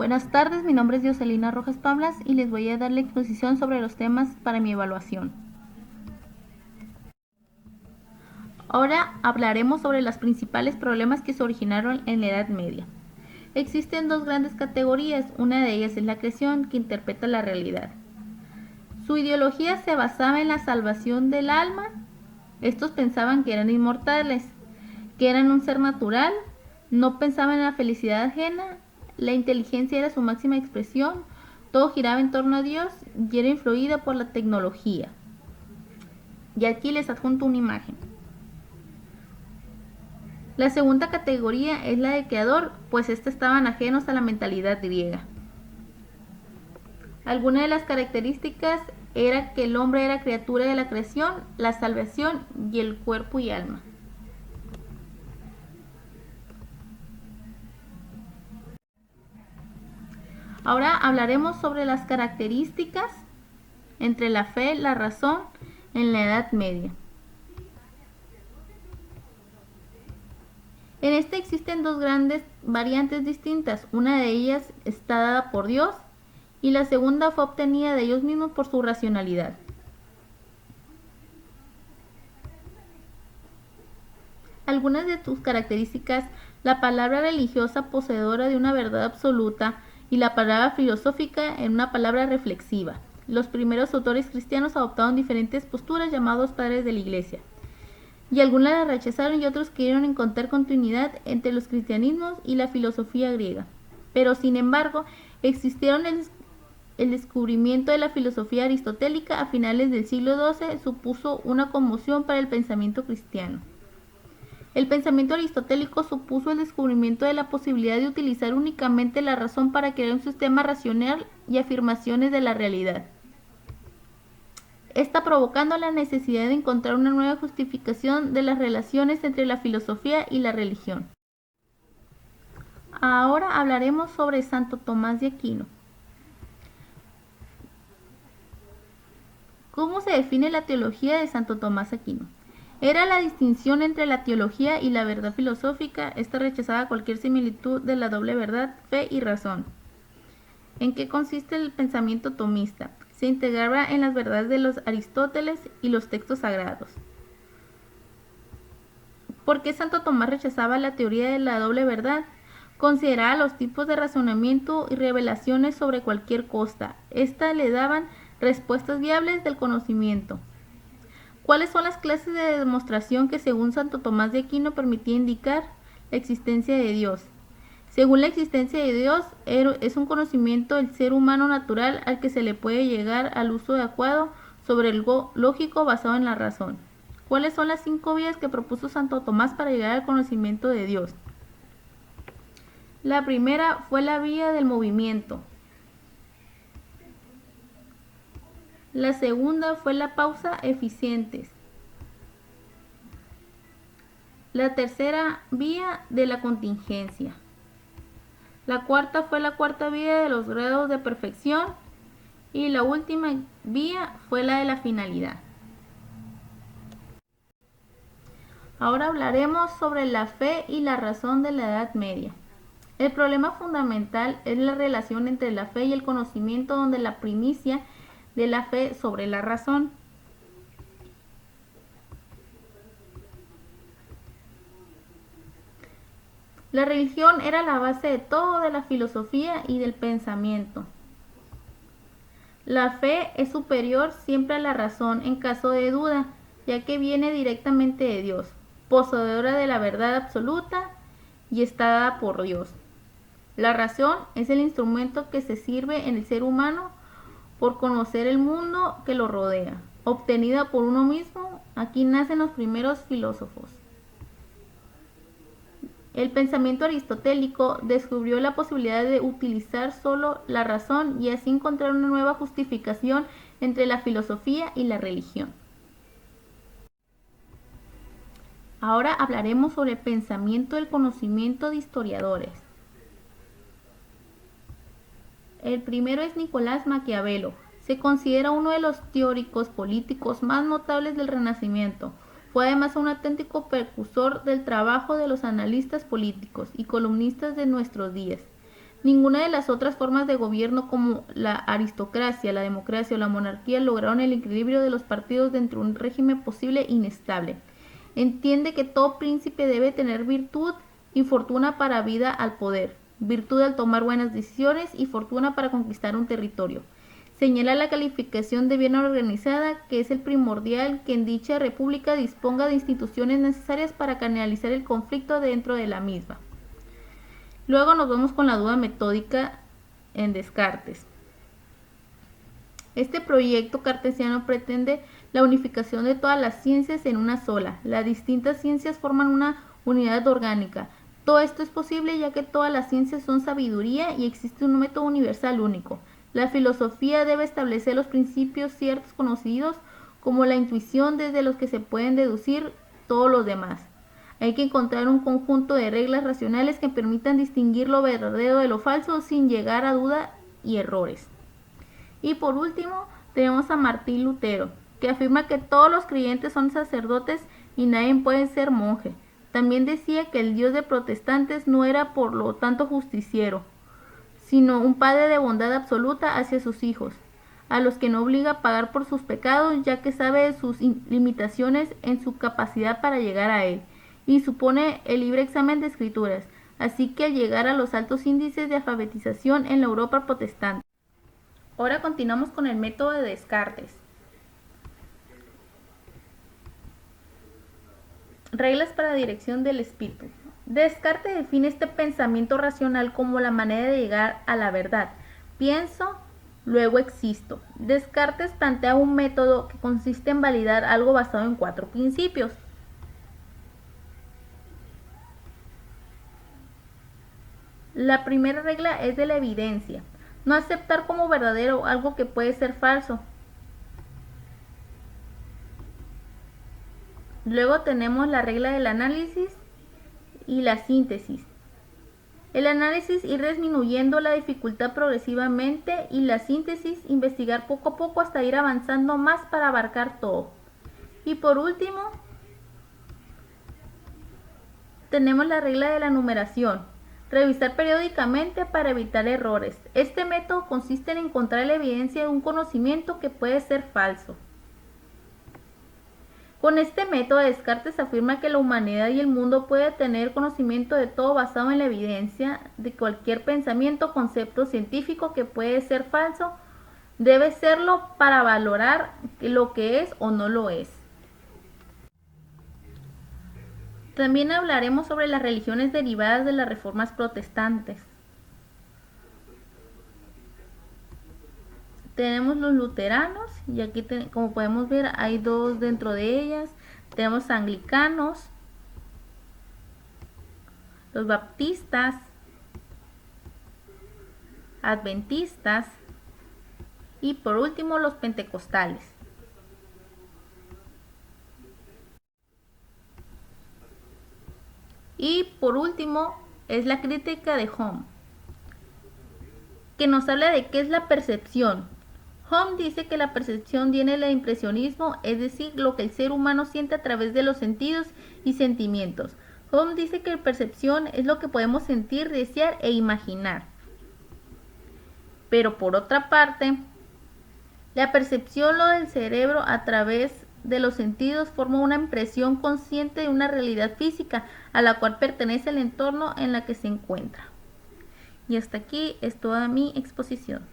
Buenas tardes, mi nombre es Dioselina Rojas Pablas y les voy a dar la exposición sobre los temas para mi evaluación. Ahora hablaremos sobre los principales problemas que se originaron en la Edad Media. Existen dos grandes categorías, una de ellas es la creación, que interpreta la realidad. Su ideología se basaba en la salvación del alma. Estos pensaban que eran inmortales, que eran un ser natural, no pensaban en la felicidad ajena, la inteligencia era su máxima expresión, todo giraba en torno a Dios y era influida por la tecnología. Y aquí les adjunto una imagen. La segunda categoría es la de creador, pues estos estaban ajenos a la mentalidad griega. Algunas de las características era que el hombre era criatura de la creación, la salvación y el cuerpo y alma. Ahora hablaremos sobre las características entre la fe y la razón en la Edad Media. En este existen dos grandes variantes distintas. Una de ellas está dada por Dios y la segunda fue obtenida de ellos mismos por su racionalidad. Algunas de sus características: la palabra religiosa poseedora de una verdad absoluta y la palabra filosófica en una palabra reflexiva. Los primeros autores cristianos adoptaron diferentes posturas llamados padres de la iglesia, y algunas las rechazaron y otros quisieron encontrar continuidad entre los cristianismos y la filosofía griega. Pero sin embargo, existieron el descubrimiento de la filosofía aristotélica a finales del siglo XII supuso una conmoción para el pensamiento cristiano. El pensamiento aristotélico supuso el descubrimiento de la posibilidad de utilizar únicamente la razón para crear un sistema racional y afirmaciones de la realidad. Está provocando la necesidad de encontrar una nueva justificación de las relaciones entre la filosofía y la religión. Ahora hablaremos sobre Santo Tomás de Aquino. ¿Cómo se define la teología de Santo Tomás de Aquino? Era la distinción entre la teología y la verdad filosófica. Esta rechazaba cualquier similitud de la doble verdad, fe y razón. ¿En qué consiste el pensamiento tomista? Se integraba en las verdades de los Aristóteles y los textos sagrados. ¿Por qué Santo Tomás rechazaba la teoría de la doble verdad? Consideraba los tipos de razonamiento y revelaciones sobre cualquier cosa. Estas le daban respuestas viables del conocimiento. ¿Cuáles son las clases de demostración que según Santo Tomás de Aquino permitía indicar la existencia de Dios? Según la existencia de Dios, es un conocimiento del ser humano natural al que se le puede llegar al uso adecuado sobre algo lógico basado en la razón. ¿Cuáles son las 5 vías que propuso Santo Tomás para llegar al conocimiento de Dios? La primera fue la vía del movimiento. La segunda fue la pausa eficientes. La tercera vía de la contingencia. La cuarta fue la cuarta vía de los grados de perfección y la última vía fue la de la finalidad. Ahora hablaremos sobre la fe y la razón de la Edad Media. El problema fundamental es la relación entre la fe y el conocimiento, donde la primicia de la fe sobre la razón. La religión era la base de todo, de la filosofía y del pensamiento. La fe es superior siempre a la razón en caso de duda, ya que viene directamente de Dios, poseedora de la verdad absoluta y está dada por Dios. La razón es el instrumento que se sirve en el ser humano por conocer el mundo que lo rodea, obtenida por uno mismo. Aquí nacen los primeros filósofos. El pensamiento aristotélico descubrió la posibilidad de utilizar solo la razón y así encontrar una nueva justificación entre la filosofía y la religión. Ahora hablaremos sobre el pensamiento del conocimiento de historiadores. El primero es Nicolás Maquiavelo. Se considera uno de los teóricos políticos más notables del Renacimiento. Fue además un auténtico precursor del trabajo de los analistas políticos y columnistas de nuestros días. Ninguna de las otras formas de gobierno como la aristocracia, la democracia o la monarquía lograron el equilibrio de los partidos dentro de un régimen posible inestable. Entiende que todo príncipe debe tener virtud y fortuna para vida al poder, virtud al tomar buenas decisiones y fortuna para conquistar un territorio. Señala la calificación de bien organizada, que es el primordial que en dicha república disponga de instituciones necesarias para canalizar el conflicto dentro de la misma. Luego nos vamos con la duda metódica en Descartes. Este proyecto cartesiano pretende la unificación de todas las ciencias en una sola. Las distintas ciencias forman una unidad orgánica. Todo esto es posible ya que todas las ciencias son sabiduría y existe un método universal único. La filosofía debe establecer los principios ciertos conocidos como la intuición desde los que se pueden deducir todos los demás. Hay que encontrar un conjunto de reglas racionales que permitan distinguir lo verdadero de lo falso sin llegar a duda y errores. Y por último, tenemos a Martín Lutero, que afirma que todos los creyentes son sacerdotes y nadie puede ser monje. También decía que el Dios de protestantes no era por lo tanto justiciero, sino un padre de bondad absoluta hacia sus hijos, a los que no obliga a pagar por sus pecados, ya que sabe de sus limitaciones en su capacidad para llegar a él, y supone el libre examen de escrituras, así que al llegar a los altos índices de alfabetización en la Europa protestante. Ahora continuamos con el método de Descartes. Reglas para la dirección del espíritu. Descartes define este pensamiento racional como la manera de llegar a la verdad. Pienso, luego existo. Descartes plantea un método que consiste en validar algo basado en 4 principios. La primera regla es de la evidencia. No aceptar como verdadero algo que puede ser falso. Luego tenemos la regla del análisis y la síntesis. El análisis, ir disminuyendo la dificultad progresivamente, y la síntesis, investigar poco a poco hasta ir avanzando más para abarcar todo. Y por último, tenemos la regla de la numeración. Revisar periódicamente para evitar errores. Este método consiste en encontrar la evidencia de un conocimiento que puede ser falso. Con este método, Descartes afirma que la humanidad y el mundo puede tener conocimiento de todo basado en la evidencia de cualquier pensamiento o concepto científico que puede ser falso. Debe serlo para valorar lo que es o no lo es. También hablaremos sobre las religiones derivadas de las reformas protestantes. Tenemos los luteranos, y aquí como podemos ver hay 2 dentro de ellas. Tenemos anglicanos, los baptistas, adventistas y por último los pentecostales. Y por último es la crítica de Hume, que nos habla de qué es la percepción. Hume dice que la percepción viene del impresionismo, es decir, lo que el ser humano siente a través de los sentidos y sentimientos. Hume dice que la percepción es lo que podemos sentir, desear e imaginar. Pero por otra parte, la percepción, lo del cerebro a través de los sentidos, forma una impresión consciente de una realidad física a la cual pertenece el entorno en la que se encuentra. Y hasta aquí es toda mi exposición.